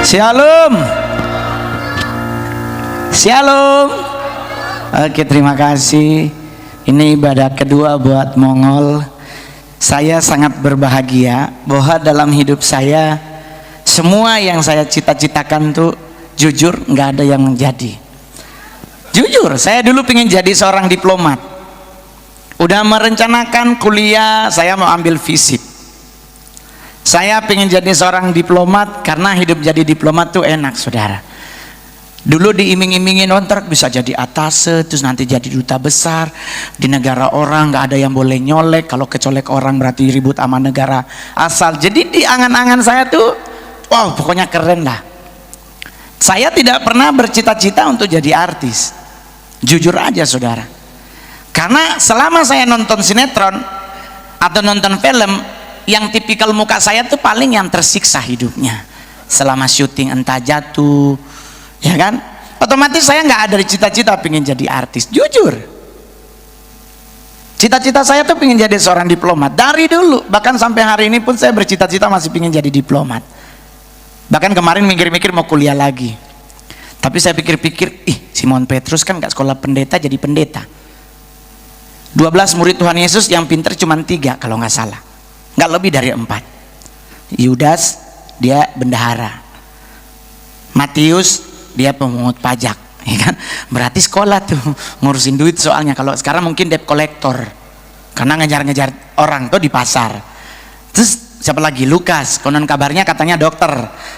Shalom. Shalom. Oke, terima kasih. Ini ibadah kedua buat Mongol. Saya sangat berbahagia bahwa dalam hidup saya semua yang saya cita-citakan tuh jujur nggak ada yang menjadi. Jujur, saya dulu pengen jadi seorang diplomat. Udah merencanakan kuliah, saya mau ambil fisip. Saya pengen jadi seorang diplomat karena hidup jadi diplomat tuh enak, saudara. Dulu diiming-imingin kontrak bisa jadi atase, terus nanti jadi duta besar di negara orang, nggak ada yang boleh nyolek. Kalau kecolek orang berarti ribut sama negara asal. Jadi di angan-angan saya tuh, wow, pokoknya keren lah. Saya tidak pernah bercita-cita untuk jadi artis. Jujur aja, saudara. Karena selama saya nonton sinetron atau nonton film, yang tipikal muka saya tuh paling yang tersiksa hidupnya selama syuting, entah jatuh, ya kan? Otomatis saya nggak ada cita-cita pengen jadi artis. Jujur, cita-cita saya tuh pengen jadi seorang diplomat dari dulu. Bahkan sampai hari ini pun saya bercita-cita masih pengen jadi diplomat. Bahkan kemarin mikir-mikir mau kuliah lagi. Tapi saya pikir-pikir, Simon Petrus kan nggak sekolah pendeta jadi pendeta. 12 murid Tuhan Yesus yang pinter cuma 3 kalau nggak salah, nggak lebih dari 4. Yudas dia bendahara, Matius dia pemungut pajak, ya kan? Berarti sekolah tuh ngurusin duit soalnya. Kalau sekarang mungkin debt collector karena ngejar-ngejar orang tuh di pasar. Terus siapa lagi? Lukas, konon kabarnya katanya dokter,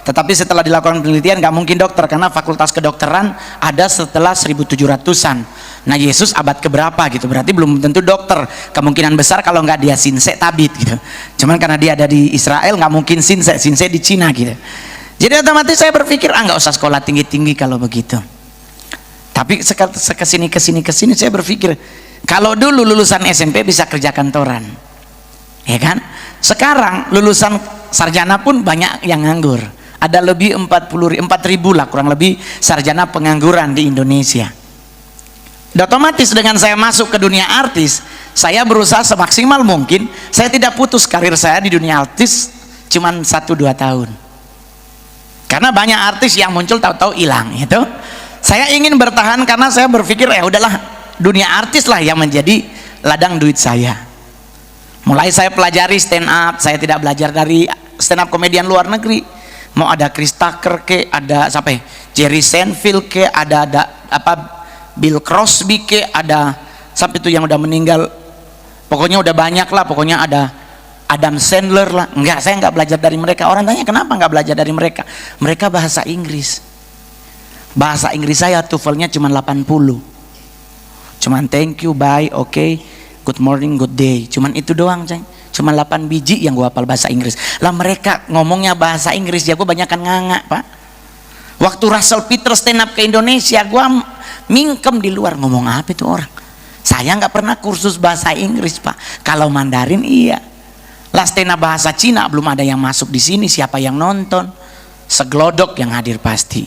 tetapi setelah dilakukan penelitian nggak mungkin dokter karena fakultas kedokteran ada setelah 1700-an. Nah, Yesus abad keberapa gitu, berarti belum tentu dokter. Kemungkinan besar kalau nggak dia sinse tabit gitu. Cuman karena dia ada di Israel nggak mungkin sinse di Cina gitu. Jadi otomatis saya berpikir nggak usah sekolah tinggi-tinggi kalau begitu. Tapi kesini saya berpikir kalau dulu lulusan SMP bisa kerja kantoran, ya kan? Sekarang lulusan sarjana pun banyak yang nganggur. Ada lebih 4.000 lah kurang lebih sarjana pengangguran di Indonesia. Dan otomatis dengan saya masuk ke dunia artis, saya berusaha semaksimal mungkin. Saya tidak putus karir saya di dunia artis cuman 1-2 tahun. Karena banyak artis yang muncul tahu-tahu hilang itu. Saya ingin bertahan karena saya berpikir ya udahlah, dunia artis lah yang menjadi ladang duit saya. Mulai saya pelajari stand up, saya tidak belajar dari stand up komedian luar negeri. Mau ada Chris Tucker ke, ada siapa ya? Jerry Seinfeld ke, ada Bill Crosby ke, ada siapa itu yang udah meninggal. Pokoknya udah banyak lah, pokoknya ada Adam Sandler lah. Enggak, saya enggak belajar dari mereka. Orang tanya kenapa enggak belajar dari mereka? Mereka bahasa Inggris. Bahasa Inggris saya TOEFL-nya cuma 80. Cuman thank you, bye, okay, good morning, good day. Cuman itu doang, ceng. Cuma 8 biji yang gua hafal bahasa Inggris. Lah mereka ngomongnya bahasa Inggris, ya gua banyakan nganga, Pak. Waktu Russell Peters stand up ke Indonesia, gua mingkem di luar, ngomong apa itu orang. Saya nggak pernah kursus bahasa Inggris, Pak. Kalau Mandarin iya. Lah stand up bahasa Cina belum ada yang masuk di sini, siapa yang nonton? Segelodok yang hadir pasti.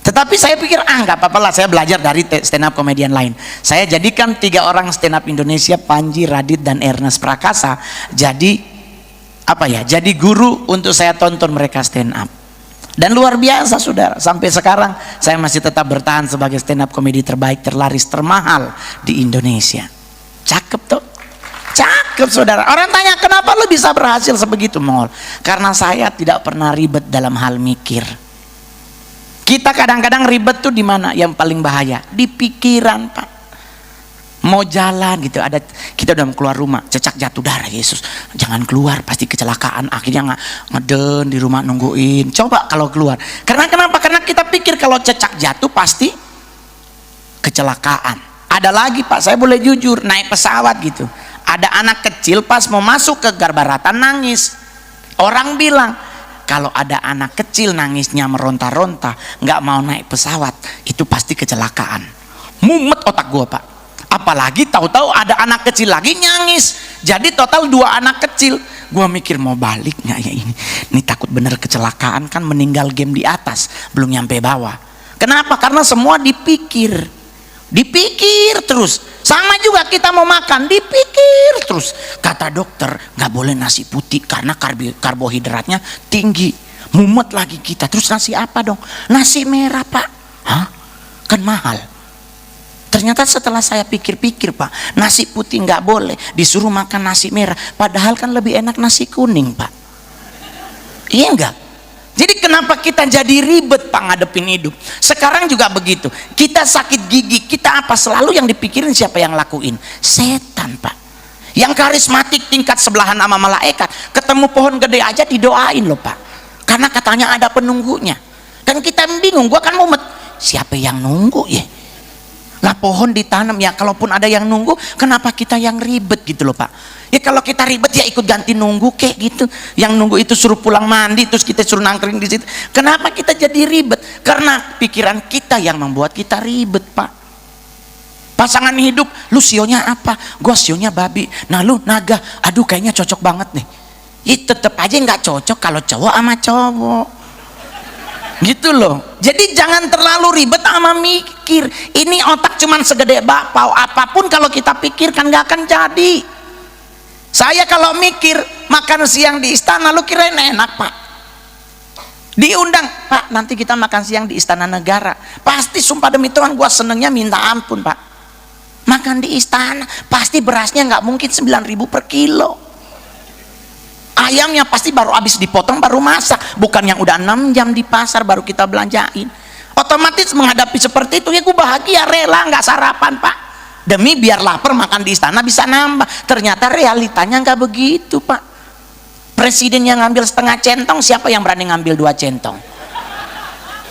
Tetapi saya pikir nggak apa-apa lah, saya belajar dari stand up komedian lain. Saya jadikan 3 orang stand up Indonesia, Panji, Radit, dan Ernest Prakasa, jadi apa ya? Jadi guru untuk saya tonton mereka stand up. Dan luar biasa, saudara, sampai sekarang saya masih tetap bertahan sebagai stand up komedi terbaik, terlaris, termahal di Indonesia. Cakep tuh, cakep, saudara. Orang tanya kenapa lu bisa berhasil sebegitu, Mongol? Karena saya tidak pernah ribet dalam hal mikir. Kita kadang-kadang ribet tuh di mana? Yang paling bahaya di pikiran, Pak. Mau jalan gitu, ada kita udah mau keluar rumah, cecak jatuh darah, Yesus jangan keluar, pasti kecelakaan. Akhirnya ngeden di rumah nungguin. Coba kalau keluar, karena kenapa? Karena kita pikir kalau cecak jatuh pasti kecelakaan. Ada lagi, Pak, saya boleh jujur, naik pesawat gitu, ada anak kecil pas mau masuk ke Garbaratan nangis. Orang bilang kalau ada anak kecil nangisnya meronta-ronta nggak mau naik pesawat, itu pasti kecelakaan. Mumet otak gua, Pak. Apalagi tahu-tahu ada anak kecil lagi nyangis, jadi total 2 anak kecil. Gua mikir mau balik nggak ya ini takut bener kecelakaan, kan meninggal game di atas belum nyampe bawah. Kenapa? Karena semua dipikir terus. Sama juga kita mau makan, dipikir terus. Kata dokter nggak boleh nasi putih karena karbohidratnya tinggi. mumet lagi kita. Terus nasi apa dong? Nasi merah Pak. Hah? Kan mahal. Ternyata setelah saya pikir-pikir Pak, nasi putih nggak boleh, disuruh makan nasi merah, padahal kan lebih enak nasi kuning Pak. Iya enggak? Jadi kenapa kita jadi ribet Pak ngadepin hidup? Sekarang juga begitu, kita sakit gigi, kita apa, selalu yang dipikirin siapa yang lakuin? Setan Pak. Yang karismatik tingkat sebelahan sama malaikat, ketemu pohon gede aja didoain loh Pak, karena katanya ada penunggunya. Dan kita bingung, gua kan mumet, siapa yang nunggu ya? Lah pohon ditanam ya, kalaupun ada yang nunggu, kenapa kita yang ribet gitu loh Pak? Ya kalau kita ribet ya ikut ganti nunggu kayak gitu. Yang nunggu itu suruh pulang mandi, terus kita suruh nangkring di situ. Kenapa kita jadi ribet? Karena pikiran kita yang membuat kita ribet Pak. Pasangan hidup, lu sionya apa? Gua sionya babi. Nah lu naga, aduh kayaknya cocok banget nih. Ya tetep aja nggak cocok kalau cowok sama cowok. Gitu loh. Jadi jangan terlalu ribet sama mikir. Ini otak cuman segede bakpao, apapun kalau kita pikirkan nggak akan jadi. Saya kalau mikir makan siang di istana, lu kirain enak Pak? Diundang, Pak nanti kita makan siang di Istana Negara, pasti sumpah demi Tuhan gua senengnya minta ampun Pak. Makan di istana pasti berasnya nggak mungkin 9.000 per kilo. Ayamnya pasti baru habis dipotong baru masak, bukan yang udah 6 jam di pasar baru kita belanjain. Otomatis menghadapi seperti itu ya gue bahagia, rela nggak sarapan Pak, demi biar lapar makan di istana bisa nambah. Ternyata realitanya nggak begitu Pak. Presiden yang ngambil setengah centong, siapa yang berani ngambil 2 centong?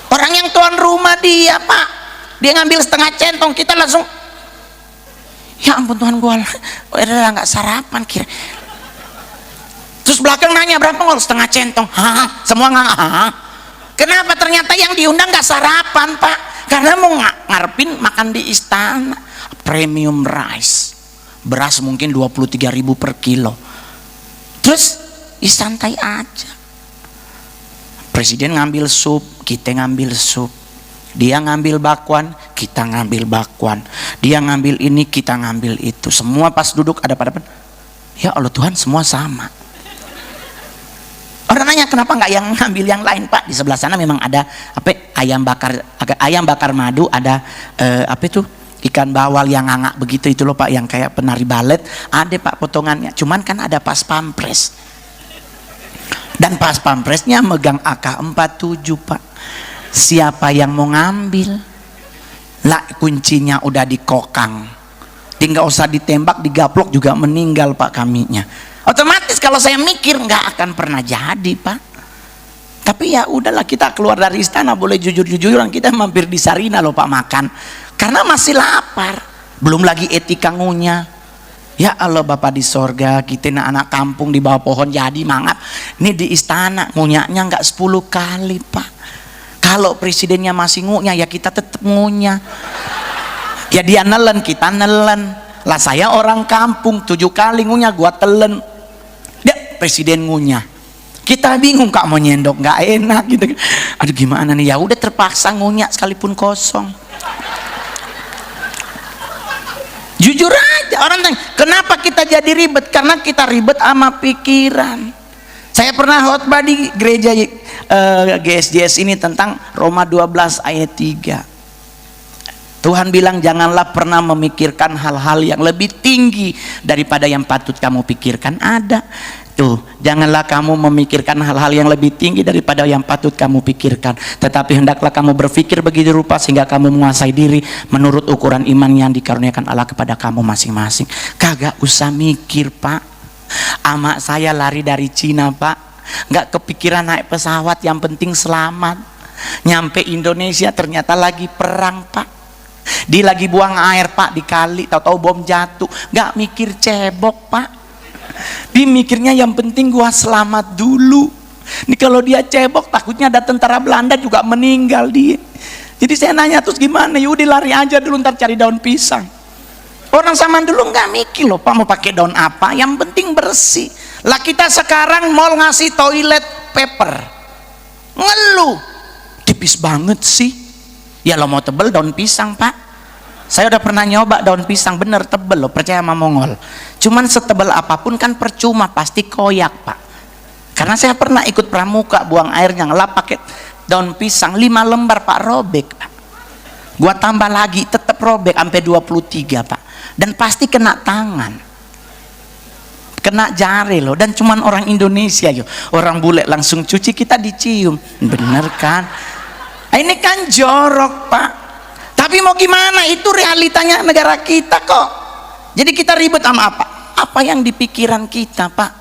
Orang yang tuan rumah dia Pak, dia ngambil setengah centong, kita langsung ya ampun Tuhan gue rela nggak sarapan kira. Terus belakang nanya berapa ngol, setengah centong. Hah? Semua nggak? Hah? Kenapa? Ternyata yang diundang nggak sarapan Pak, karena mau ngarepin makan di istana. Premium rice, beras mungkin 23.000 per kilo. Terus santai aja. Presiden ngambil sup, kita ngambil sup. Dia ngambil bakwan, kita ngambil bakwan. Dia ngambil ini, kita ngambil itu. Semua pas duduk ada pada ya Allah Tuhan, semua sama. Orang nanya kenapa nggak yang ngambil yang lain Pak? Di sebelah sana memang ada apa? Ayam bakar madu, ada apa itu? Ikan bawal yang ngangak begitu itu loh Pak, yang kayak penari balet. Ada Pak potongannya. Cuman kan ada pas pampres. Dan pas pampresnya megang AK-47 Pak. Siapa yang mau ngambil? Lah kuncinya udah dikokang. Tinggal usah ditembak, digaplok juga meninggal Pak kaminya. Otomatis kalau saya mikir nggak akan pernah jadi Pak. Tapi ya udahlah, kita keluar dari istana boleh jujur-jujuran, kita mampir di Sarina loh Pak makan, karena masih lapar. Belum lagi etika ngunyah. Ya Allah Bapak di sorga, kita anak kampung di bawah pohon jadi mangap. Ini di istana ngunyahnya nggak 10 kali Pak. Kalau presidennya masih ngunyah ya kita tetap ngunyah. Ya dia nelen, kita nelen. Lah saya orang kampung 7 kali ngunyah, gua telen. Dia presiden ngunyah, kita bingung Kak mau nyendok nggak enak gitu. Aduh gimana nih, ya udah terpaksa ngunyah sekalipun kosong. Jujur aja, orang tanya kenapa kita jadi ribet? Karena kita ribet sama pikiran. Saya pernah khotbah di gereja GSJS ini tentang Roma 12 ayat 3. Tuhan bilang janganlah pernah memikirkan hal-hal yang lebih tinggi daripada yang patut kamu pikirkan. Ada tuh, janganlah kamu memikirkan hal-hal yang lebih tinggi daripada yang patut kamu pikirkan, tetapi hendaklah kamu berpikir begitu rupa sehingga kamu menguasai diri menurut ukuran iman yang dikaruniakan Allah kepada kamu masing-masing. Kagak usah mikir Pak. Amak saya lari dari Cina Pak, nggak kepikiran naik pesawat, yang penting selamat. Nyampe Indonesia ternyata lagi perang Pak. Dia lagi buang air Pak di kali, tahu-tahu bom jatuh, nggak mikir cebok Pak. Dia mikirnya yang penting gua selamat dulu. Nih kalau dia cebok takutnya ada tentara Belanda juga meninggal dia. Jadi saya nanya terus gimana? Yaudah lari aja dulu, ntar cari daun pisang. Orang zaman dulu nggak mikir loh Pak mau pakai daun apa, yang penting bersih. Lah kita sekarang mau ngasih toilet paper, ngeluh tipis banget sih. Ya lo mau tebel daun pisang Pak. Saya udah pernah nyoba daun pisang, bener tebel loh, percaya sama Mongol. Cuman setebel apapun kan percuma, pasti koyak Pak. Karena saya pernah ikut pramuka buang airnya, ngelap pakai daun pisang 5 lembar Pak, robek Pak. Gua tambah lagi tetap robek sampai 23 Pak. Dan pasti kena tangan, kena jari loh. Dan cuman orang Indonesia yo, orang bule langsung cuci, kita dicium. Bener kan? Ini kan jorok Pak. Tapi mau gimana, itu realitanya negara kita kok. Jadi kita ribet sama apa? Apa yang di pikiran kita Pak.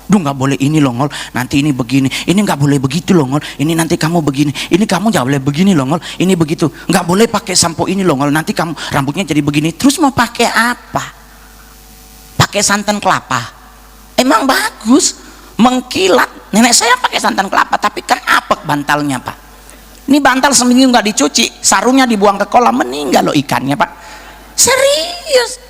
Duh, nggak boleh ini loh Ngol, nanti ini begini, ini nggak boleh begitu loh Ngol, ini nanti kamu begini, ini kamu nggak boleh begini loh Ngol, ini begitu, nggak boleh pakai sampo ini loh Ngol, nanti kamu rambutnya jadi begini. Terus mau pakai apa? Pakai santan kelapa? Emang bagus, mengkilat. Nenek saya pakai santan kelapa, tapi kan apek bantalnya Pak. Ini bantal seminggu nggak dicuci, sarungnya dibuang ke kolam, meninggal loh ikannya Pak. Serius.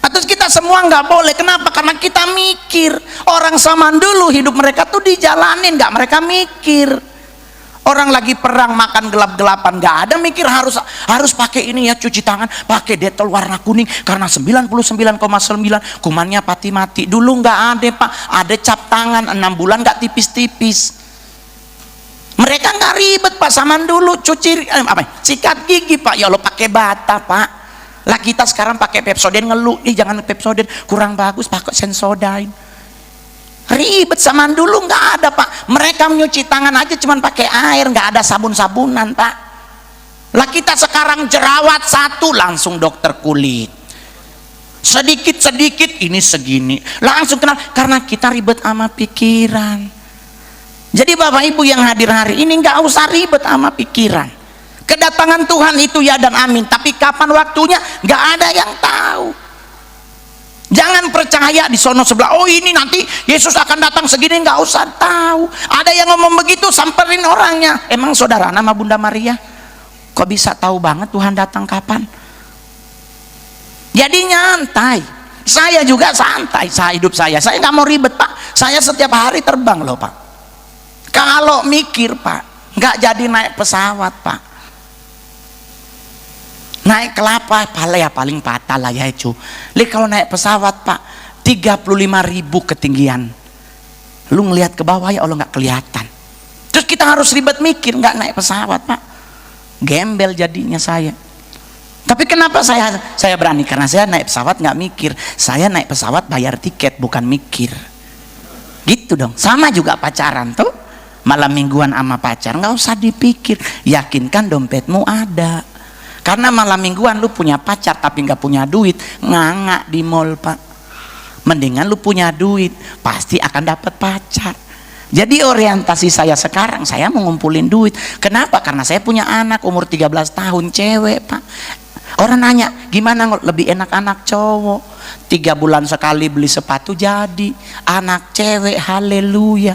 Terus kita semua nggak boleh. Kenapa? Karena kita mikir. Orang zaman dulu hidup mereka tuh dijalanin, nggak mereka mikir. Orang lagi perang makan gelap-gelapan, nggak ada mikir harus pakai ini ya, cuci tangan pakai detol warna kuning karena 99,9 kumannya mati. Dulu nggak ada Pak, ada cap tangan 6 bulan nggak tipis-tipis. Mereka nggak ribet Pak zaman dulu, sikat gigi Pak, ya Allah pakai bata Pak. Lah kita sekarang pakai Pepsodent ngeluh, jangan Pepsodent kurang bagus, pakai Sensodyne. Ribet, zaman dulu nggak ada Pak. Mereka menyuci tangan aja cuman pakai air, nggak ada sabun-sabunan Pak. Lah kita sekarang jerawat satu langsung dokter kulit. Sedikit-sedikit ini segini, langsung kenal, karena kita ribet sama pikiran. Jadi Bapak Ibu yang hadir hari ini nggak usah ribet sama pikiran. Kedatangan Tuhan itu ya dan amin, tapi kapan waktunya nggak ada yang tahu. Jangan percaya di sono sebelah, oh ini nanti Yesus akan datang segini, nggak usah tahu. Ada yang ngomong begitu, samperin orangnya. Emang saudara nama Bunda Maria kok bisa tahu banget Tuhan datang kapan? Jadi nyantai. Saya juga santai, saya hidup saya nggak mau ribet Pak. Saya setiap hari terbang loh Pak. Kalau mikir Pak, nggak jadi naik pesawat Pak. Naik kelapa ya paling patah lah ya itu. Lihat kalau naik pesawat Pak 35.000 ketinggian, lu ngelihat ke bawah ya Allah nggak kelihatan. Terus kita harus ribet mikir, nggak naik pesawat Pak, gembel jadinya saya. Tapi kenapa saya berani? Karena saya naik pesawat nggak mikir. Saya naik pesawat bayar tiket bukan mikir. Gitu dong. Sama juga pacaran tuh, malam mingguan sama pacar nggak usah dipikir, yakinkan dompetmu ada. Karena malam mingguan lu punya pacar tapi nggak punya duit, nganga di mall Pak. Mendingan lu punya duit, pasti akan dapat pacar. Jadi orientasi saya sekarang, saya mau ngumpulin duit. Kenapa? Karena saya punya anak umur 13 tahun, cewek Pak. Orang nanya, gimana lebih enak anak cowok? 3 bulan sekali beli sepatu jadi. Anak cewek, haleluya.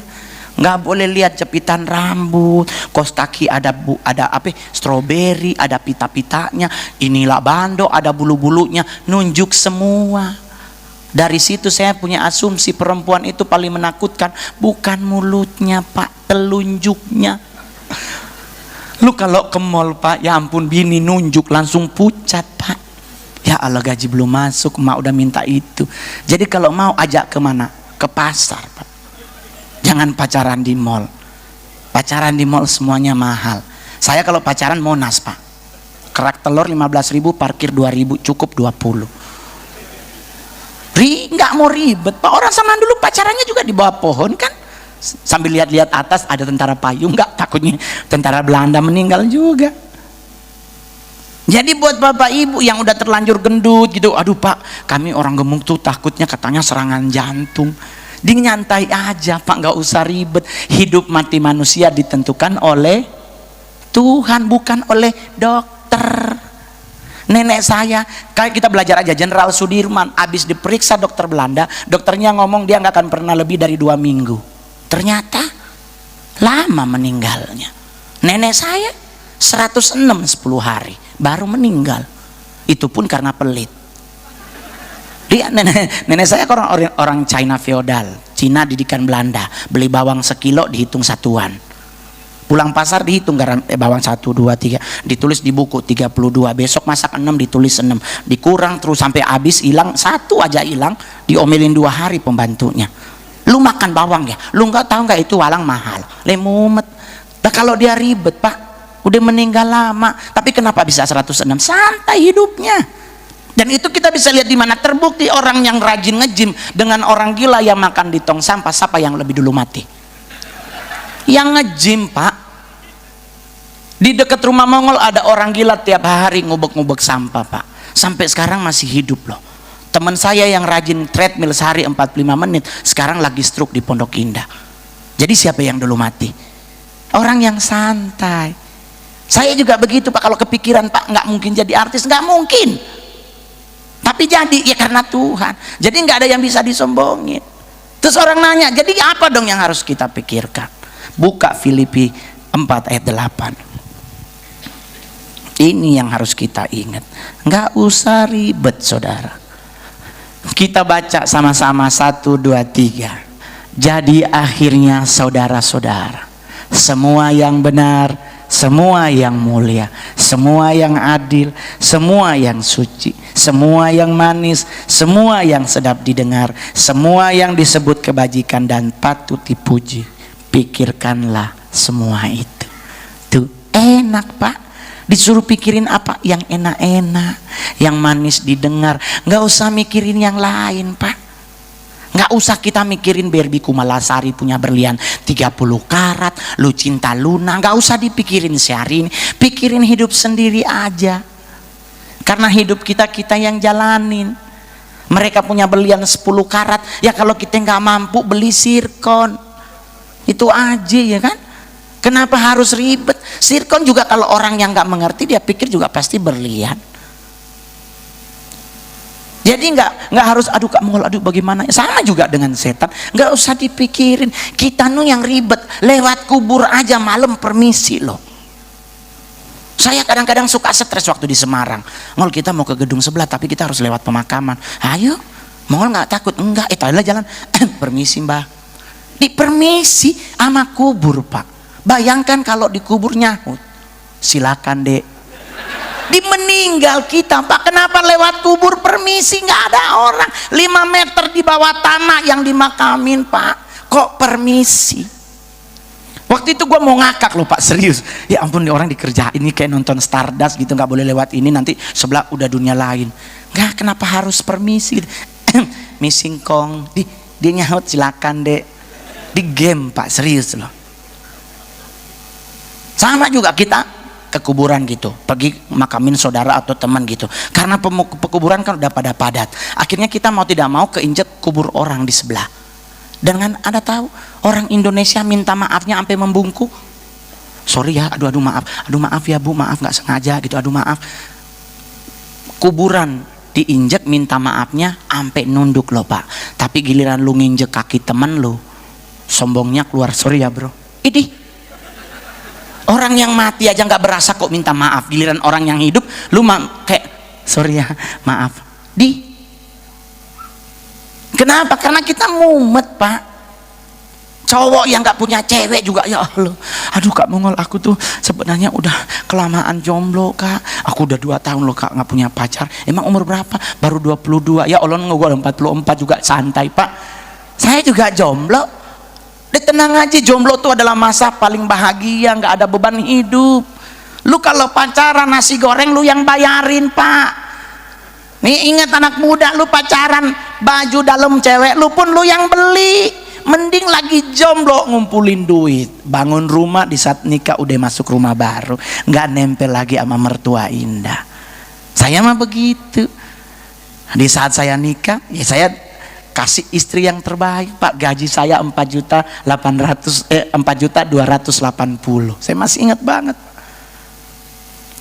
Nggak boleh lihat jepitan rambut, kos kaki ada stroberi, ada pita-pitanya, inilah bando, ada bulu-bulunya, nunjuk semua. Dari situ saya punya asumsi perempuan itu paling menakutkan bukan mulutnya Pak, telunjuknya. Lu kalau ke mall Pak, ya ampun bini nunjuk langsung pucat Pak. Ya Allah gaji belum masuk, mak udah minta itu. Jadi kalau mau ajak kemana? Ke pasar Pak. Jangan pacaran di mall. Pacaran di mall semuanya mahal. Saya kalau pacaran Monas Pak, kerak telur 15.000, parkir 2.000, cukup 20. Nggak mau ribet Pak. Orang zaman dulu pacarannya juga di bawah pohon kan, sambil lihat-lihat atas ada tentara payung, nggak takutnya tentara Belanda meninggal juga. Jadi buat Bapak Ibu yang udah terlanjur gendut gitu, aduh Pak kami orang gemuk tuh takutnya katanya serangan jantung. Nyantai aja Pak, nggak usah ribet. Hidup mati manusia ditentukan oleh Tuhan, bukan oleh dokter. Nenek saya, kayak kita belajar aja, Jenderal Sudirman habis diperiksa dokter Belanda, dokternya ngomong dia nggak akan pernah lebih dari 2 minggu. Ternyata lama meninggalnya. Nenek saya 106 10 hari baru meninggal. Itu pun karena pelit. Dia nenek saya orang China feodal, Cina didikan Belanda. Beli bawang sekilo dihitung satuan. Pulang pasar dihitung bawang 1, 2, 3, ditulis di buku 32. Besok masak 6 ditulis 6. Dikurang terus sampai habis, hilang 1 aja hilang, diomelin 2 hari pembantunya. Lu makan bawang ya, lu nggak tahu nggak itu walang mahal, lemumet. Nah kalau dia ribet Pak, udah meninggal lama, tapi kenapa bisa 106? Santai hidupnya. Dan itu kita bisa lihat di mana terbukti orang yang rajin nge-gym dengan orang gila yang makan di tong sampah, siapa yang lebih dulu mati? Yang nge-gym Pak. Di dekat rumah Mongol ada orang gila tiap hari ngubek-ngubek sampah Pak, sampai sekarang masih hidup loh. Teman saya yang rajin treadmill sehari 45 menit sekarang lagi stroke di Pondok Indah. Jadi siapa yang dulu mati? Orang yang santai. Saya juga begitu Pak, kalau kepikiran Pak nggak mungkin jadi artis, nggak mungkin, tapi jadi ya karena Tuhan. Jadi nggak ada yang bisa disombongin. Terus orang nanya, jadi apa dong yang harus kita pikirkan? Buka Filipi 4 ayat 8. Ini yang harus kita ingat, nggak usah ribet saudara. Kita baca sama-sama 1, 2, 3. Jadi akhirnya saudara-saudara, semua yang benar, semua yang mulia, semua yang adil, semua yang suci, semua yang manis, semua yang sedap didengar, semua yang disebut kebajikan dan patut dipuji, pikirkanlah semua itu. Tuh enak Pak, disuruh pikirin apa yang enak-enak, yang manis didengar, nggak usah mikirin yang lain Pak. Nggak usah kita mikirin Barbie Kumalasari punya berlian 30 karat, lu cinta Luna, nggak usah dipikirin sehari ini, pikirin hidup sendiri aja. Karena hidup kita yang jalanin. Mereka punya berlian 10 karat, ya kalau kita nggak mampu beli sirkon, itu aja ya kan. Kenapa harus ribet? Sirkon juga kalau orang yang nggak mengerti dia pikir juga pasti berlian. Jadi nggak harus aduh Kak Mongol, aduh bagaimana? Sama juga dengan setan, nggak usah dipikirin. Kita nu yang ribet, lewat kubur aja malam permisi loh. Saya kadang-kadang suka stres waktu di Semarang. Mongol kita mau ke gedung sebelah tapi kita harus lewat pemakaman. Ayo, Mongol nggak takut? Enggak, itu adalah jalan. Permisi Mbah. Dipermisi sama kubur Pak. Bayangkan kalau dikubur nyahut, silakan Dek. Di meninggal kita Pak, kenapa lewat kubur permisi? Nggak ada orang 5 meter di bawah tanah yang dimakamin Pak, kok permisi? Waktu itu gue mau ngakak loh Pak, serius. Ya ampun, orang dikerjain ini kayak nonton Stardust gitu, nggak boleh lewat ini, nanti sebelah udah dunia lain. Nggak, kenapa harus permisi? Missing kong, dia nyahut silakan Dek. Di game Pak, serius loh. Sama juga kita ke kuburan gitu, pergi makamin saudara atau teman gitu, karena pekuburan kan udah pada padat, akhirnya kita mau tidak mau keinjek kubur orang di sebelah. Dengan Anda tahu orang Indonesia minta maafnya sampai membungkuk, sorry ya, aduh maaf ya Bu, maaf nggak sengaja gitu, aduh maaf. Kuburan diinjek minta maafnya sampai nunduk loh Pak, tapi giliran lu nginjek kaki temen lu, sombongnya keluar, sorry ya bro. Idih, orang yang mati aja nggak berasa kok minta maaf, giliran orang yang hidup lu kayak sorry ya maaf. Kenapa? Karena kita mumet Pak. Cowok yang nggak punya cewek juga, ya Allah, aduh Kak Mongol, aku tuh sebenarnya udah kelamaan jomblo Kak, aku udah 2 tahun loh Kak nggak punya pacar. Emang umur berapa? Baru 22. Ya Allah, gue 44 juga santai Pak, saya juga jomblo. Tenang aja, jomblo itu adalah masa paling bahagia, nggak ada beban hidup. Lu kalau pacaran nasi goreng lu yang bayarin Pak. Nih ingat anak muda, lu pacaran baju dalam cewek lu pun lu yang beli. Mending lagi jomblo ngumpulin duit, bangun rumah, di saat nikah udah masuk rumah baru, nggak nempel lagi sama mertua indah. Saya mah begitu. Di saat saya nikah, ya saya kasih istri yang terbaik Pak. Gaji saya 4.280.000. Saya masih ingat banget,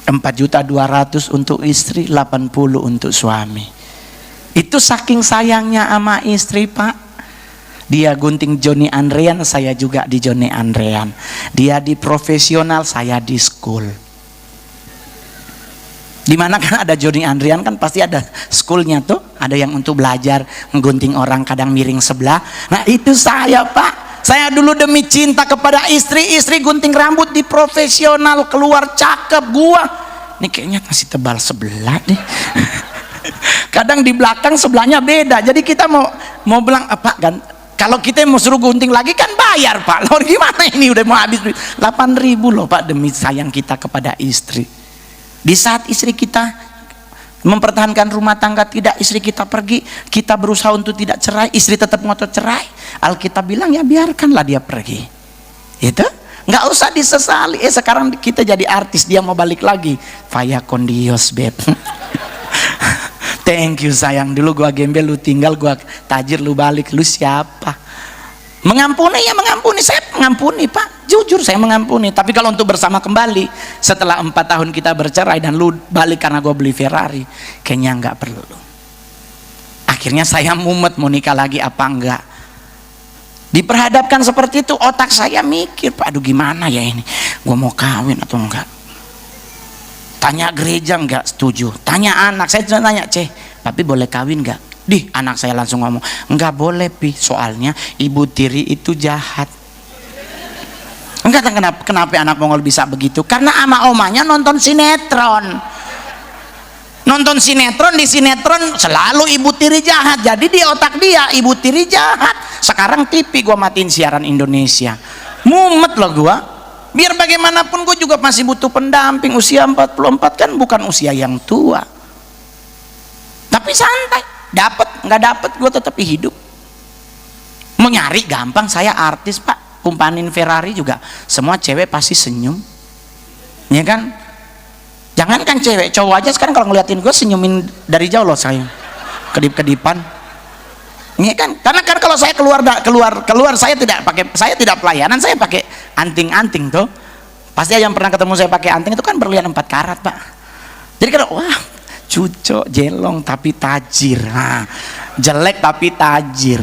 4.200.000 untuk istri, 80 untuk suami. Itu saking sayangnya sama istri Pak. Dia gunting Johnny Andrean, saya juga di Johnny Andrean. Dia di profesional, saya di school. Dimana kan ada Johnny Andrean kan pasti ada schoolnya tuh, ada yang untuk belajar menggunting orang kadang miring sebelah. Nah itu saya Pak, saya dulu demi cinta kepada istri gunting rambut di profesional, keluar cakep. Gua ini kayaknya masih tebal sebelah deh. Kadang di belakang sebelahnya beda, jadi kita mau bilang apa kan, Kalau kita mau suruh gunting lagi kan bayar Pak. Loh gimana ini udah mau habis 8.000 loh Pak, demi sayang kita kepada istri. Di saat istri kita mempertahankan rumah tangga, tidak, istri kita pergi, kita berusaha untuk tidak cerai, istri tetap ngotot cerai, Alkitab bilang ya biarkanlah dia pergi. Itu nggak usah disesali. Sekarang kita jadi artis, dia mau balik lagi, Faya kondios beb. Thank you sayang, dulu gua gembel, lu tinggal, gua tajir, lu balik, lu siapa? Mengampuni ya mengampuni, saya mengampuni Pak, jujur saya mengampuni. Tapi kalau untuk bersama kembali setelah 4 tahun kita bercerai dan lu balik karena gue beli Ferrari, kayaknya nggak perlu. Akhirnya saya mumet mau nikah lagi apa enggak. Diperhadapkan seperti itu, otak saya mikir, Pak aduh gimana ya ini, gue mau kawin atau enggak. Tanya gereja enggak setuju, tanya anak, saya cuma tanya tapi boleh kawin enggak? Anak saya langsung ngomong, enggak boleh Pi, soalnya ibu tiri itu jahat. Enggak, kenapa anak Mongol bisa begitu? Karena ama omanya nonton sinetron. Nonton sinetron, di sinetron selalu ibu tiri jahat. Jadi di otak dia ibu tiri jahat. Sekarang TV gua matiin siaran Indonesia. Mumet loh gua. Biar bagaimanapun gua juga masih butuh pendamping. Usia 44 kan bukan usia yang tua. Tapi santai. Dapat nggak dapat gue tetap hidup. Mau nyari gampang, saya artis Pak, kumpanin Ferrari juga semua cewek pasti senyum, ya kan? Jangankan cewek, cowok aja sekarang kalau ngeliatin gue senyumin dari jauh loh, saya kedip-kedipan, ya kan? Karena kan kalau saya keluar saya tidak pelayanan, saya pakai anting-anting tuh. Pasti yang pernah ketemu saya pakai anting itu kan berlian 4 karat Pak. Jadi kalau wah cucok jelong tapi tajir, jelek tapi tajir.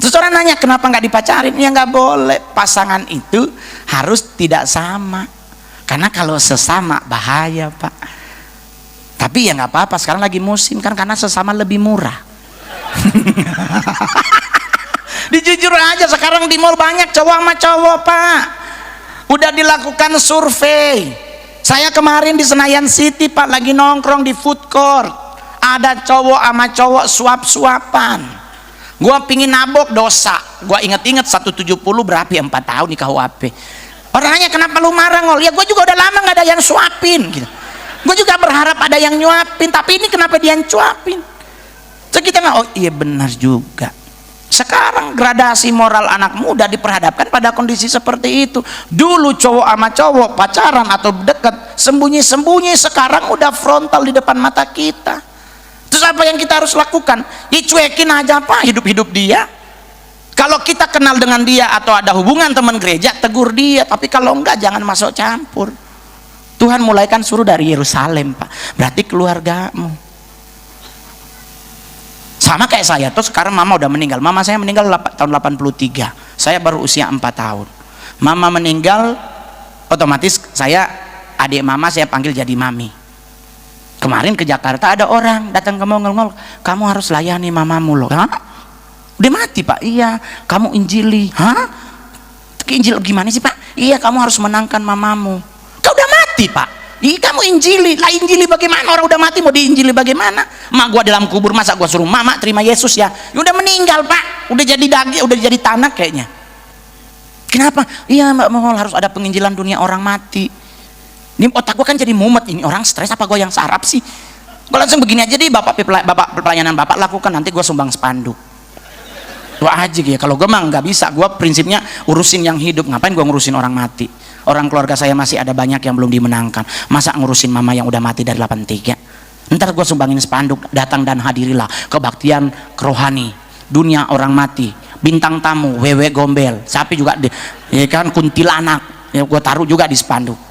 Terus orang nanya kenapa nggak dipacarin? Ya nggak boleh, pasangan itu harus tidak sama, karena kalau sesama bahaya Pak. Tapi ya nggak apa-apa, sekarang lagi musim kan, karena sesama lebih murah. Dijujur aja, sekarang di mall banyak cowok sama cowok Pak, udah dilakukan survei. Saya kemarin di Senayan City Pak, lagi nongkrong di food court, ada cowok sama cowok suap-suapan. Gua pingin nabok dosa, gua inget-inget 170 berapa ya, 4 tahun di KUHP. Orang nanya kenapa lu marah Ngol? Ya gua juga udah lama nggak ada yang suapin gitu. Gua juga berharap ada yang nyuapin, tapi ini kenapa dia yang cuapin? Terus kita oh iya benar juga. Sekarang gradasi moral anak muda diperhadapkan pada kondisi seperti itu. Dulu cowok sama cowok pacaran atau dekat sembunyi-sembunyi, sekarang udah frontal di depan mata kita. Terus apa yang kita harus lakukan? Dicuekin aja Pak hidup-hidup dia. Kalau kita kenal dengan dia atau ada hubungan teman gereja, tegur dia. Tapi kalau enggak jangan masuk campur. Tuhan mulaikan suruh dari Yerusalem Pak, berarti keluargamu. Sama kayak saya tuh, sekarang mama udah meninggal. Mama saya meninggal tahun 83, saya baru usia 4 tahun. Mama meninggal, otomatis saya, adik mama saya panggil jadi mami. Kemarin ke Jakarta ada orang datang ke Mongol, kamu harus layani mamamu loh. Hah? Udah mati Pak? Iya. Kamu injili. Hah? Injil gimana sih Pak? Iya, kamu harus menangkan mamamu. Kau udah mati Pak? Ih, kamu injili lah, injili bagaimana? Orang udah mati mau diinjili bagaimana? Mak gua dalam kubur, masa gua suruh mama terima Yesus ya? Udah meninggal Pak, udah jadi daging, udah jadi tanah kayaknya. Kenapa? Iya Mbak Mongol, harus ada penginjilan dunia orang mati. Ini otak gua kan jadi mumet, ini orang stres apa gua yang sarap sih? Gua langsung begini aja deh, bapak pelayanan bapak lakukan, nanti gua sumbang spanduk. Doa aja ya, kalau gua mah nggak bisa, gua prinsipnya urusin yang hidup, ngapain gua ngurusin orang mati? Orang keluarga saya masih ada banyak yang belum dimenangkan, masa ngurusin mama yang udah mati dari 83? Ntar gue sumbangin spanduk, datang dan hadirilah kebaktian rohani dunia orang mati, bintang tamu wewe gombel, sapi juga ya kan, kuntilanak ya, gue taruh juga di spanduk.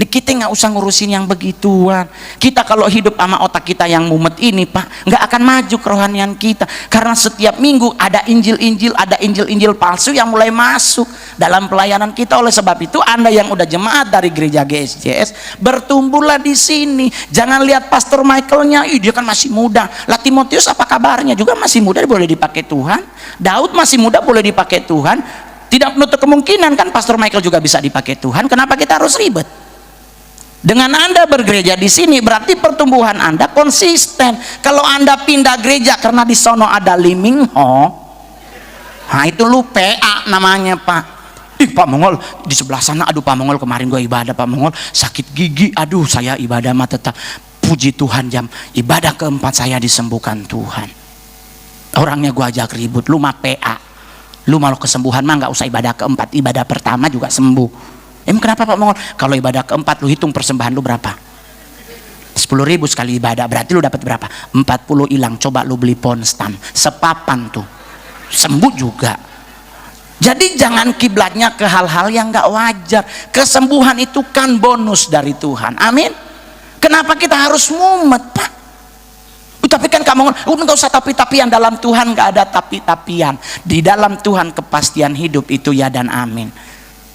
Kita nggak usah ngurusin yang begituan. Kita kalau hidup sama otak kita yang mumet ini Pak, nggak akan maju kerohanian kita, karena setiap minggu ada injil palsu yang mulai masuk dalam pelayanan kita. Oleh sebab itu Anda yang udah jemaat dari gereja GSJS, bertumbuhlah di sini. Jangan lihat Pastor Michaelnya, dia kan masih muda. Lah Timotius apa kabarnya? Juga masih muda, boleh dipakai Tuhan. Daud masih muda, boleh dipakai Tuhan. Tidak menutup kemungkinan kan Pastor Michael juga bisa dipakai Tuhan. Kenapa kita harus ribet? Dengan Anda bergereja di sini berarti pertumbuhan Anda konsisten. Kalau Anda pindah gereja karena di sono ada limingho, Nah itu lu PA namanya Pak. Ih Pak Mongol di sebelah sana, aduh Pak Mongol kemarin gue ibadah Pak Mongol sakit gigi, aduh saya ibadah mah tetap puji Tuhan jam ibadah keempat saya disembuhkan Tuhan. Orangnya gue ajak ribut, lu mah PA, lu malu kesembuhan mah nggak usah ibadah keempat, ibadah pertama juga sembuh. Kenapa Pak Mongol? Kalau ibadah keempat lu hitung persembahan lu berapa? 10.000 sekali ibadah, berarti lu dapat berapa? 40 hilang. Coba lu beli ponstan sepapan tuh, sembuh juga. Jadi jangan kiblatnya ke hal-hal yang nggak wajar. Kesembuhan itu kan bonus dari Tuhan. Amin. Kenapa kita harus mumet Pak? Tapi kan kamu nggak usah tapi-tapian, dalam Tuhan nggak ada tapi-tapian. Di dalam Tuhan kepastian hidup itu ya dan amin.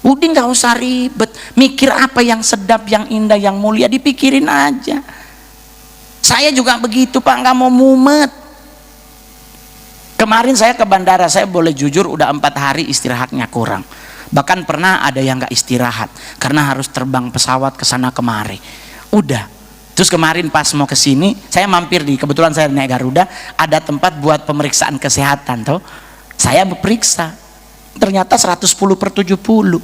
Udah nggak usah ribet. Mikir apa yang sedap, yang indah, yang mulia, dipikirin aja. Saya juga begitu Pak, nggak mau mumet. Kemarin saya ke bandara, saya boleh jujur udah 4 hari istirahatnya kurang. Bahkan pernah ada yang nggak istirahat karena harus terbang pesawat ke sana kemari. Udah. Terus kemarin pas mau ke sini, saya mampir kebetulan saya naik Garuda, ada tempat buat pemeriksaan kesehatan tuh. Saya berperiksa. Ternyata 110/70.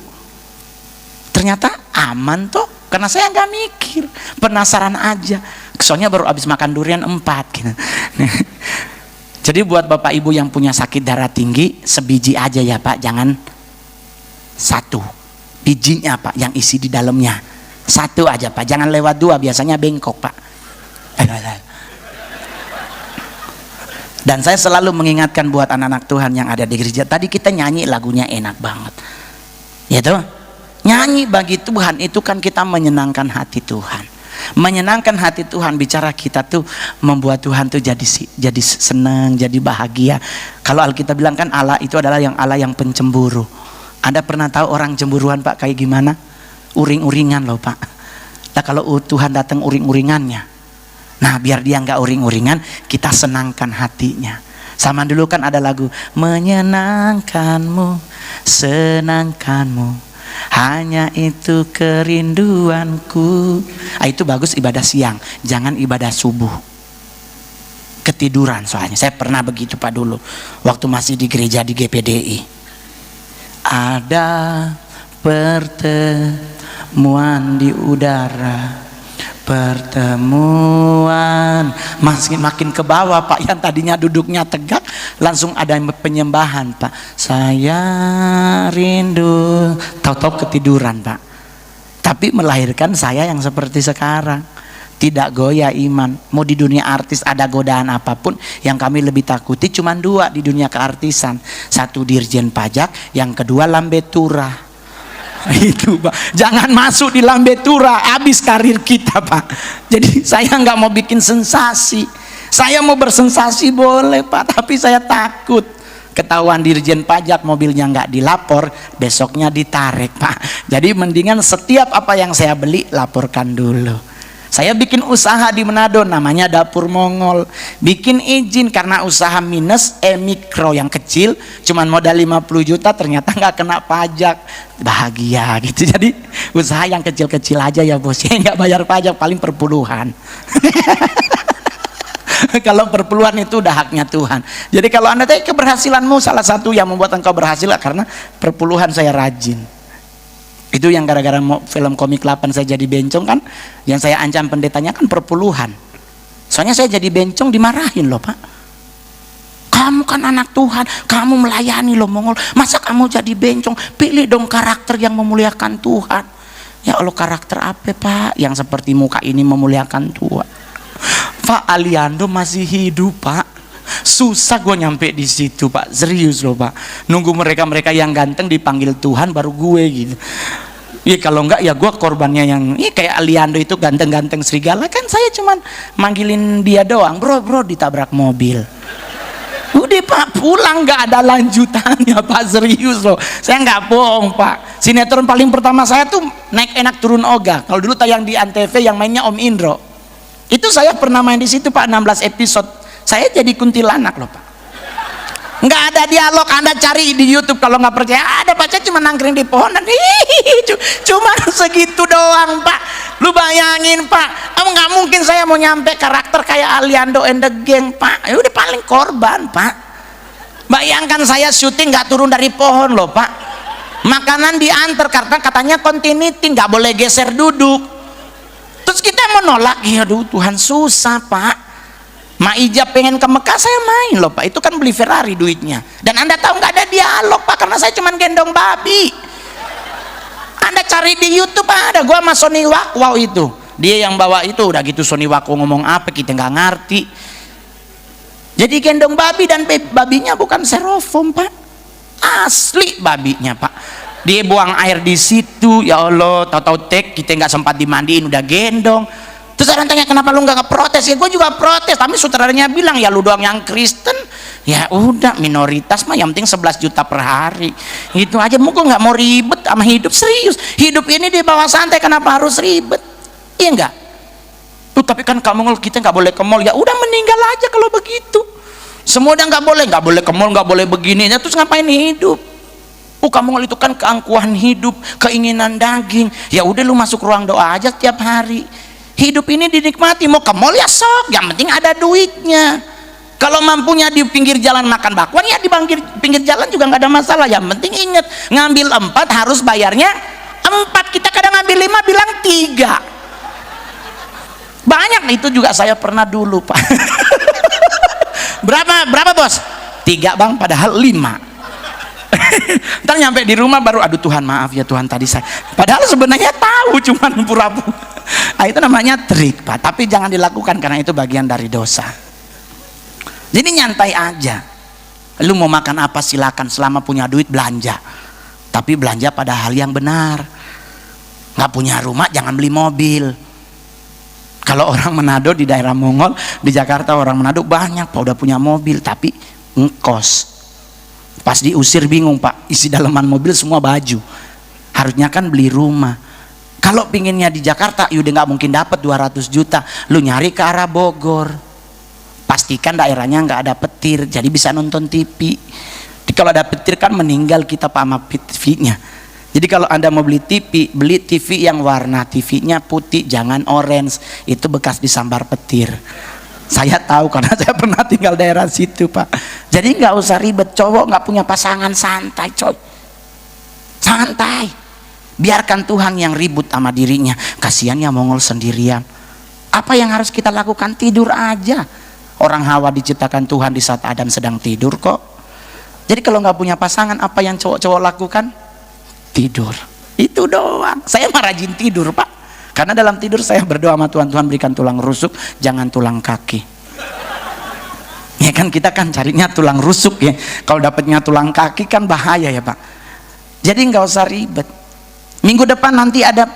Ternyata aman tuh, karena saya nggak mikir, penasaran aja. Soalnya baru habis makan durian 4 gitu. Jadi buat bapak ibu yang punya sakit darah tinggi, sebiji aja ya Pak, jangan 1 bijinya Pak, yang isi di dalamnya 1 aja Pak, jangan lewat 2, biasanya bengkok Pak. Dan saya selalu mengingatkan buat anak-anak Tuhan yang ada di gereja, tadi kita nyanyi lagunya enak banget ya tuh, nyanyi bagi Tuhan itu kan kita menyenangkan hati Tuhan. Menyenangkan hati Tuhan, bicara kita tuh membuat Tuhan tuh jadi senang, jadi bahagia. Kalau Alkitab bilang kan Allah itu adalah Allah yang pencemburu. Anda pernah tahu orang cemburuan Pak kayak gimana? Uring-uringan loh Pak. Nah kalau Tuhan datang uring-uringannya, nah biar dia nggak uring-uringan, kita senangkan hatinya. Sama dulu kan ada lagu menyenangkanmu, senangkanmu, hanya itu kerinduanku. Itu bagus ibadah siang, jangan ibadah subuh. Ketiduran soalnya. Saya pernah begitu Pak dulu, waktu masih di gereja di GPDI. Ada pertemuan di udara, pertemuan makin ke bawah Pak, yang tadinya duduknya tegak langsung ada penyembahan Pak. Saya rindu, tahu-tahu ketiduran Pak. Tapi melahirkan saya yang seperti sekarang, tidak goyah iman. Mau di dunia artis ada godaan apapun, yang kami lebih takuti cuma 2 di dunia keartisan. 1 dirjen pajak, yang kedua lambe turah. Itu Pak, jangan masuk di lambe turah, habis karir kita Pak. Jadi saya nggak mau bikin sensasi. Saya mau bersensasi boleh Pak, tapi saya takut ketahuan dirjen pajak mobilnya nggak dilapor, besoknya ditarik Pak. Jadi mendingan setiap apa yang saya beli laporkan dulu. Saya bikin usaha di Manado namanya Dapur Mongol. Bikin izin karena usaha minus mikro yang kecil, cuman modal 50 juta ternyata nggak kena pajak. Bahagia gitu. Jadi usaha yang kecil-kecil aja ya bos, ya nggak bayar pajak, paling perpuluhan. Kalau perpuluhan itu udah haknya Tuhan. Jadi kalau Anda tahu keberhasilanmu, salah satu yang membuat engkau berhasil karena perpuluhan saya rajin. Itu yang gara-gara film komik 8 saya jadi bencong kan, yang saya ancam pendetanya kan perpuluhan. Soalnya saya jadi bencong dimarahin loh Pak. Kamu kan anak Tuhan, kamu melayani loh Mongol, masa kamu jadi bencong? Pilih dong karakter yang memuliakan Tuhan. Ya Allah, karakter apa Pak yang seperti muka ini memuliakan Tuhan? Pak Aliando masih hidup Pak, susah gue nyampe di situ Pak, serius loh Pak. Nunggu mereka yang ganteng dipanggil Tuhan baru gue gitu. Iya kalau enggak ya gue korbannya yang kayak Aliando itu ganteng-ganteng serigala kan, saya cuman manggilin dia doang, bro ditabrak mobil. Udah Pak, pulang nggak ada lanjutannya Pak, serius loh. Saya nggak bohong Pak. Sinetron paling pertama saya tuh Naik Enak Turun Ogah. Kalau dulu tayang di Antv yang mainnya Om Indro. Itu saya pernah main di situ Pak, 16 episode. Saya jadi kuntilanak loh Pak. Nggak ada dialog, Anda cari di YouTube kalau nggak percaya. Ada Pak, saya cuma nangkring di pohonan. Cuma segitu doang Pak. Lu bayangin Pak, nggak mungkin saya mau nyampe karakter kayak Aliando and the Gang Pak. Ya udah paling korban Pak. Bayangkan saya syuting nggak turun dari pohon loh Pak, makanan diantar karena katanya continuity, nggak boleh geser duduk. Terus kita menolak, ya aduh Tuhan susah Pak. Maijab pengen ke Mekah, saya main loh Pak, itu kan beli Ferrari duitnya. Dan Anda tahu nggak ada dialog Pak, karena saya cuman gendong babi. Anda cari di YouTube ada, gua sama Sony Wakwau itu, dia yang bawa itu, udah gitu Sony Wakwau ngomong apa kita nggak ngerti. Jadi gendong babi dan babinya bukan styrofoam Pak, asli babinya Pak. Dia buang air di situ, ya Allah, tahu-tahu kita nggak sempat dimandiin udah gendong. Terus orang tanya kenapa lu nggak protes? Ya gue juga protes, tapi sutradaranya bilang ya lu doang yang Kristen. Ya udah, minoritas mah yang penting 11 juta per hari, itu aja. Mungkin nggak mau ribet sama hidup. Serius, hidup ini di bawah santai, kenapa harus ribet? Iya enggak? Tuh, tapi kan kamu kita nggak boleh ke mall. Ya udah, meninggal aja kalau begitu. Semua udah nggak boleh ke mall, nggak boleh begini. Ya, terus ngapain hidup? Kamu itu kan keangkuhan hidup, keinginan daging. Ya udah, lu masuk ruang doa aja tiap hari. Hidup ini dinikmati, mau ke mall ya sok, yang penting ada duitnya. Kalau mampunya di pinggir jalan makan bakwan, ya di pinggir jalan juga nggak ada masalah. Yang penting ingat, ngambil 4 harus bayarnya 4. Kita kadang ngambil 5 bilang 3. Banyak itu juga saya pernah dulu Pak. Berapa bos? 3 bang, padahal 5. Ntar nyampe di rumah baru, aduh Tuhan maaf ya Tuhan tadi saya, padahal sebenarnya tahu, cuman pura-pura. Nah, itu namanya trik Pak, tapi jangan dilakukan karena itu bagian dari dosa. Jadi nyantai aja, lu mau makan apa silakan, selama punya duit belanja, tapi belanja pada hal yang benar. Nggak punya rumah jangan beli mobil. Kalau orang Manado di daerah Mongol, di Jakarta orang Manado banyak Pak udah punya mobil tapi ngkos. Pas diusir bingung Pak, isi dalaman mobil semua baju. Harusnya kan beli rumah. Kalau pinginnya di Jakarta, ya udah nggak mungkin dapat 200 juta. Lu nyari ke arah Bogor. Pastikan daerahnya nggak ada petir, jadi bisa nonton TV. Jadi kalau ada petir kan meninggal kita Pak sama TV-nya. Jadi kalau Anda mau beli TV yang warna TV-nya putih, jangan orange. Itu bekas disambar petir. Saya tahu karena saya pernah tinggal daerah situ Pak. Jadi nggak usah ribet, cowok nggak punya pasangan santai coy, santai. Biarkan Tuhan yang ribut sama dirinya. Kasihan ya Mongol sendirian. Apa yang harus kita lakukan? Tidur aja. Orang Hawa diciptakan Tuhan di saat Adam sedang tidur kok. Jadi kalau nggak punya pasangan, apa yang cowok-cowok lakukan? Tidur. Itu doang. Saya mah rajin tidur Pak. Karena dalam tidur saya berdoa sama Tuhan, Tuhan berikan tulang rusuk, jangan tulang kaki. Ya kan kita kan carinya tulang rusuk ya. Kalau dapatnya tulang kaki kan bahaya ya Pak. Jadi nggak usah ribet. Minggu depan nanti ada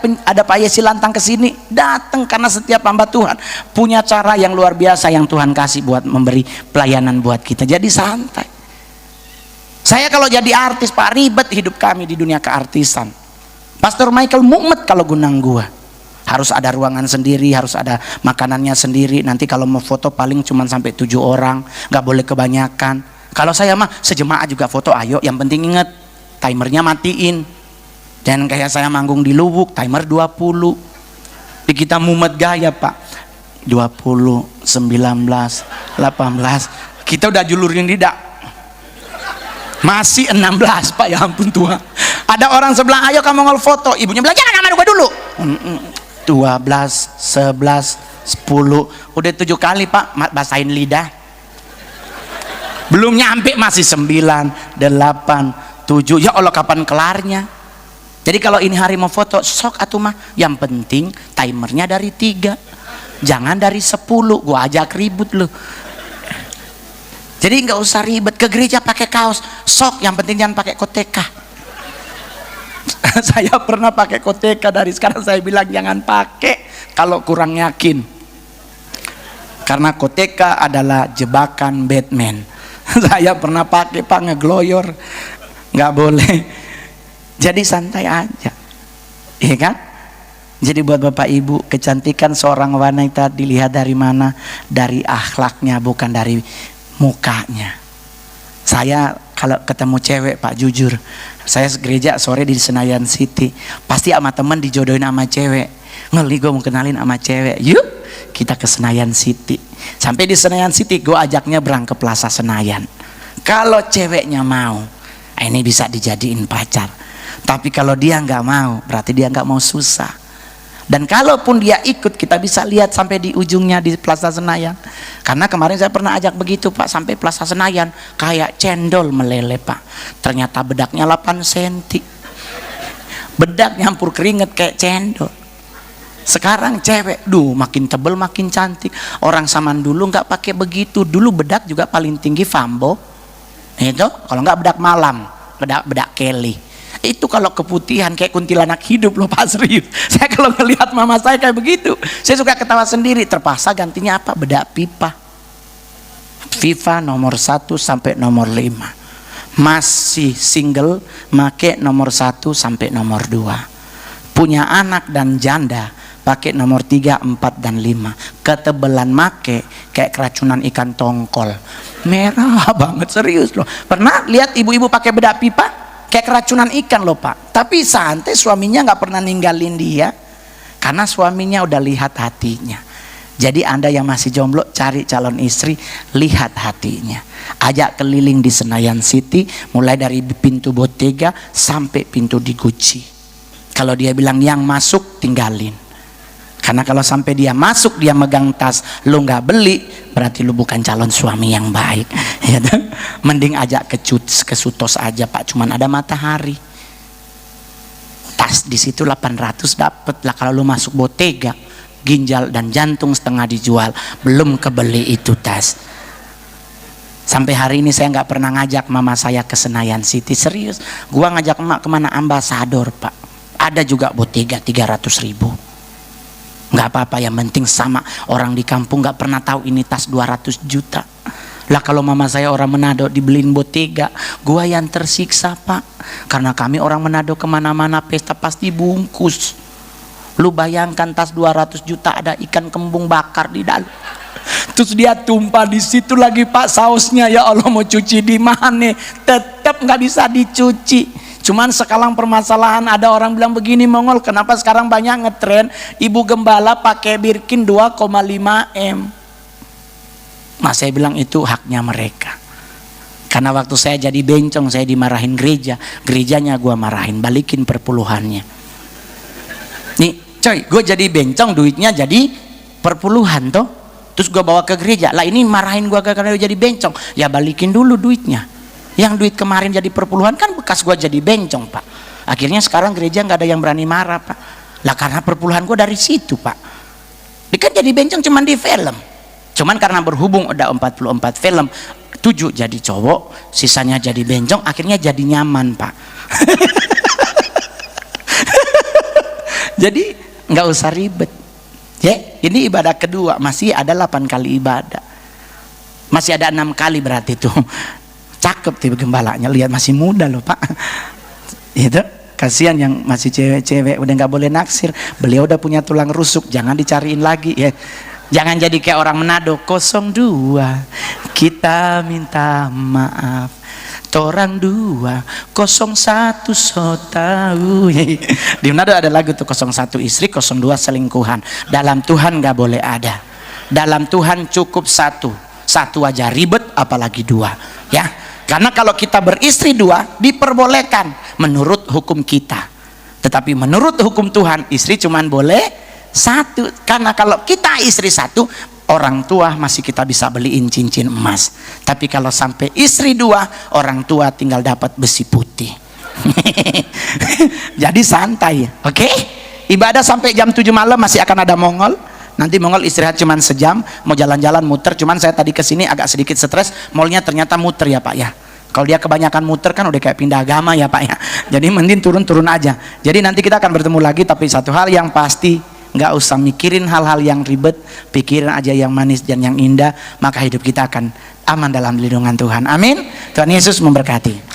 Pak Yesi Lantang ke sini, datang karena setiap hamba Tuhan punya cara yang luar biasa yang Tuhan kasih buat memberi pelayanan buat kita. Jadi santai. Saya kalau jadi artis Pak, ribet hidup kami di dunia keartisan. Pastor Michael mumet kalau gunang gua. Harus ada ruangan sendiri, harus ada makanannya sendiri. Nanti kalau mau foto paling cuma sampai 7 orang, nggak boleh kebanyakan. Kalau saya mah sejemaah juga foto, ayo. Yang penting inget timernya matiin. Dan kayak saya manggung di Lubuk, timer 20. Di kita mumet gaya Pak. 20, 19, 18. Kita udah julurin lidah. Masih 16 Pak, ya ampun Tuhan. Ada orang sebelah, ayo kamu ngol foto. Ibunya bilang jangan sama gue dulu. 12, 11, 10, udah 7 kali Pak basahin lidah, belum nyampe masih 9, 8, 7. Ya Allah kapan kelarnya? Jadi kalau ini hari mau foto sok atuh mah, yang penting timernya dari 3, jangan dari 10. Gua ajak ribut lu. Jadi nggak usah ribet, ke gereja pakai kaos sok, yang penting jangan pakai koteka. Saya pernah pakai koteka, dari sekarang saya bilang jangan pakai kalau kurang yakin, karena koteka adalah jebakan Batman. Saya pernah pakai Pak, ngegloyor, nggak boleh. Jadi santai aja, iya kan? Jadi buat Bapak Ibu, kecantikan seorang wanita dilihat dari mana? Dari akhlaknya, bukan dari mukanya. Saya kalau ketemu cewek Pak, jujur, saya gereja sore di Senayan City, pasti sama temen dijodohin sama cewek. Ngeli gue mau kenalin sama cewek, yuk kita ke Senayan City. Sampai di Senayan City gue ajaknya berang ke Plaza Senayan. Kalau ceweknya mau, ini bisa dijadiin pacar. Tapi kalau dia nggak mau, berarti dia nggak mau susah. Dan kalaupun dia ikut, kita bisa lihat sampai di ujungnya di Plaza Senayan. Karena kemarin saya pernah ajak begitu Pak, sampai Plaza Senayan, kayak cendol meleleh Pak. Ternyata bedaknya 8 cm. Bedak nyampur keringet kayak cendol. Sekarang cewek, makin tebel makin cantik. Orang zaman dulu nggak pakai begitu. Dulu bedak juga paling tinggi Fambo. Itu kalau nggak bedak malam, bedak Kelly. Itu kalau keputihan kayak kuntilanak hidup loh Pak, serius. Saya kalau ngelihat mama saya kayak begitu, saya suka ketawa sendiri. Terpaksa gantinya apa? Bedak pipa. FIFA nomor 1 sampai nomor 5. Masih single, make nomor 1 sampai nomor 2. Punya anak dan janda, pakai nomor 3, 4, dan 5. Ketebelan make kayak keracunan ikan tongkol. Merah banget, serius loh. Pernah lihat ibu-ibu pakai bedak pipa? Kayak keracunan ikan loh Pak. Tapi santai, suaminya nggak pernah ninggalin dia. Karena suaminya udah lihat hatinya. Jadi Anda yang masih jomblo, cari calon istri, lihat hatinya. Ajak keliling di Senayan City, mulai dari pintu Bottega sampai pintu di Gucci. Kalau dia bilang yang masuk, tinggalin. Karena kalau sampai dia masuk, dia megang tas, lu nggak beli, berarti lu bukan calon suami yang baik. Ya, mending ajak ke Sutos aja Pak, cuman ada matahari. Tas di situ 800 dapet lah. Kalau lu masuk Bottega, ginjal dan jantung setengah dijual, belum kebeli itu tas. Sampai hari ini saya nggak pernah ngajak mama saya ke Senayan City, serius. Gua ngajak emak kemana? Ambasador Pak. Ada juga Bottega 300.000. Nggak apa-apa, yang penting sama. Orang di kampung nggak pernah tahu ini tas 200 juta. Lah kalau mama saya orang Manado dibeliin Bottega, gua yang tersiksa Pak. Karena kami orang Manado kemana-mana pesta pasti bungkus. Lu bayangkan tas 200 juta ada ikan kembung bakar di dalam. Terus dia tumpah di situ lagi Pak sausnya. Ya Allah, mau cuci di mana? Tetap nggak bisa dicuci. Cuman sekarang permasalahan, ada orang bilang begini, Mongol, kenapa sekarang banyak ngetren ibu gembala pakai Birkin 2,5 M. Mas saya bilang itu haknya mereka. Karena waktu saya jadi bencong, saya dimarahin gereja, gerejanya gua marahin, balikin perpuluhannya. Nih coy, gue jadi bencong, duitnya jadi perpuluhan toh. Terus gue bawa ke gereja, lah ini marahin gue karena jadi bencong, ya balikin dulu duitnya. Yang duit kemarin jadi perpuluhan kan bekas gue jadi bencong Pak. Akhirnya sekarang gereja nggak ada yang berani marah Pak. Lah karena perpuluhan gue dari situ Pak. Dia kan jadi bencong cuman di film. Cuman karena berhubung udah 44 film, 7 jadi cowok, sisanya jadi bencong, akhirnya jadi nyaman Pak. Jadi nggak usah ribet. Ya, ini ibadah kedua, masih ada 8 kali ibadah. Masih ada 6 kali berarti tuh. Cakep tipe gembalanya, lihat masih muda loh Pak. Itu kasihan yang masih cewek-cewek udah nggak boleh naksir. Beliau udah punya tulang rusuk, jangan dicariin lagi ya. Jangan jadi kayak orang Manado. 02 kita minta maaf, torang 2 01 so tahu. Di Manado ada lagu tuh, 01 istri, 02 selingkuhan. Dalam Tuhan nggak boleh ada. Dalam Tuhan cukup satu aja ribet, apalagi 2 ya. Karena kalau kita beristri 2 diperbolehkan menurut hukum kita, tetapi menurut hukum Tuhan istri cuman boleh 1. Karena kalau kita istri 1, orang tua masih kita bisa beliin cincin emas. Tapi kalau sampai istri 2, orang tua tinggal dapat besi putih. Jadi santai, oke? Ibadah sampai jam 7 malam masih akan ada Mongol. Nanti Mongol istirahat cuman sejam, mau jalan-jalan muter. Cuman saya tadi kesini agak sedikit stres, mallnya ternyata muter ya Pak ya. Kalau dia kebanyakan muter kan udah kayak pindah agama ya Pak ya. Jadi mending turun-turun aja. Jadi nanti kita akan bertemu lagi, tapi satu hal yang pasti, nggak usah mikirin hal-hal yang ribet, pikirin aja yang manis dan yang indah, maka hidup kita akan aman dalam lindungan Tuhan. Amin. Tuhan Yesus memberkati.